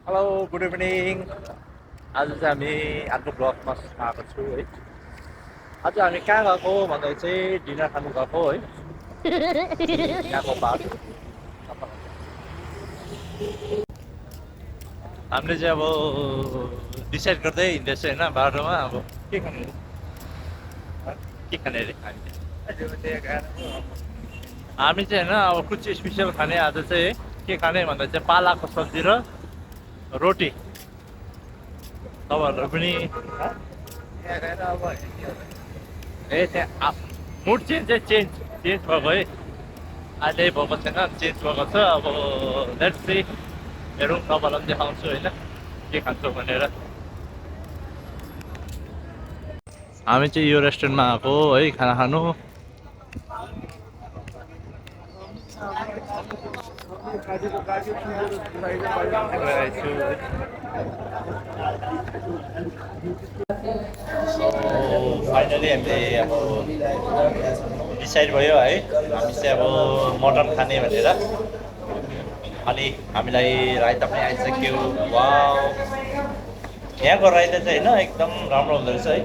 Hello good evening. आज चाहिँ हामी अर्को ब्लगमा आएको छु है। आज हामी कहाँ गएको भन्दा चाहिँ डिनर खानु गएको है। यहाँको बात हामीले चाहिँ अब डिसाइड गर्दै हिँड्दैछ होइन बाटोमा अब के खाने के खाने अरे हामी चाहिँ होइन अब कुछ स्पेसल खाने आज चाहिँ के खाने भन्दा चाहिँ पालाको सब्जी र रोटी। तपाईँहरू पनि ए त्यहाँ मुड चेन्ज चाहिँ चेन्ज चेन्ज भएको है। अहिले भएको छैन, चेन्ज भएको छ। अब लेट्स सी, हेरौँ तपाईँलाई पनि देखाउँछु होइन के खान्छौँ भनेर। हामी चाहिँ यो रेस्टुरेन्टमा आएको है खाना खानु। फाइनली हामीले अब डिसाइड भयो है, हामी चाहिँ अब मटन खाने भनेर। अनि हामीलाई रायता पनि आइसक्यो। वाउ, यहाँको रायता चाहिँ होइन एकदम राम्रो हुँदो रहेछ है।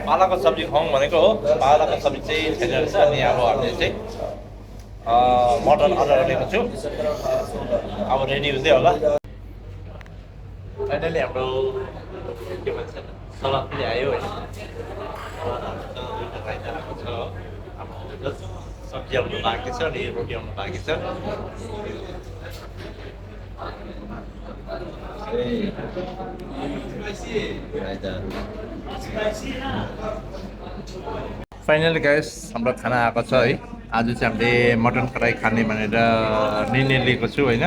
पालाको सब्जी खुवाउँ भनेको हो, पालाको सब्जी चाहिँ छैन रहेछ। अनि अब हामीले चाहिँ मटन अर्डर गरेको छु, अब रेडी हुँदै होला। फाइनली हाम्रो के भन्छ सलाद पनि आयो होइन। दुईवटा राइता आएको छ। अब जस्ट सब्जी आउनु बाँकी छ अनि रोटी आउनु बाँकी छ। फाइनली गाइस हाम्रो खाना आएको छ है। आज चाहिँ हामीले मटन फ्राई खाने भनेर निर्णय लिएको छु होइन।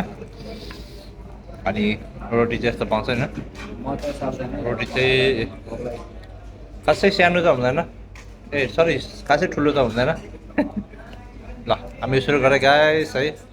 अनि रोटी चाहिँ यस्तो पाउँछ होइन। रोटी चाहिँ खासै सानो त हुँदैन, ए सरी खासै ठुलो त हुँदैन। ल हामी सुरु गरेँ गाइस है।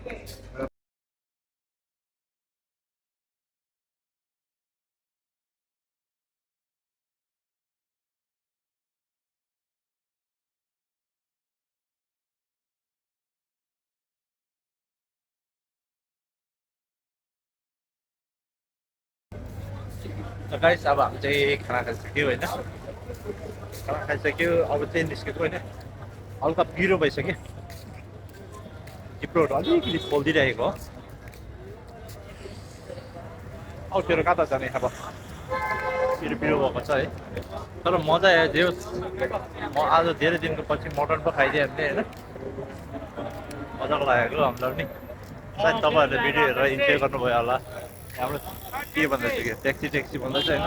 गाइस अब हामी चाहिँ खाना खाइसक्यो होइन। खाना खाइसक्यो, अब चाहिँ निस्केको होइन। हल्का पिरो भइसक्यो, जिब्रोहरू अलिकति खोलिदिइरहेको हो। औ तेरो कता जाने अब पिरो पिरो भएको छ है। तर मजा आयो जे होस्, म आज धेरै दिनको पछि मटन पो खाइदिएँ हामीले होइन। मजाको लागेको हामीलाई पनि। सायद तपाईँहरूले भिडियो हेरेर इन्जोय गर्नुभयो होला। हाम्रो के भन्दैछ कि ट्याक्सी भन्दैछ होइन।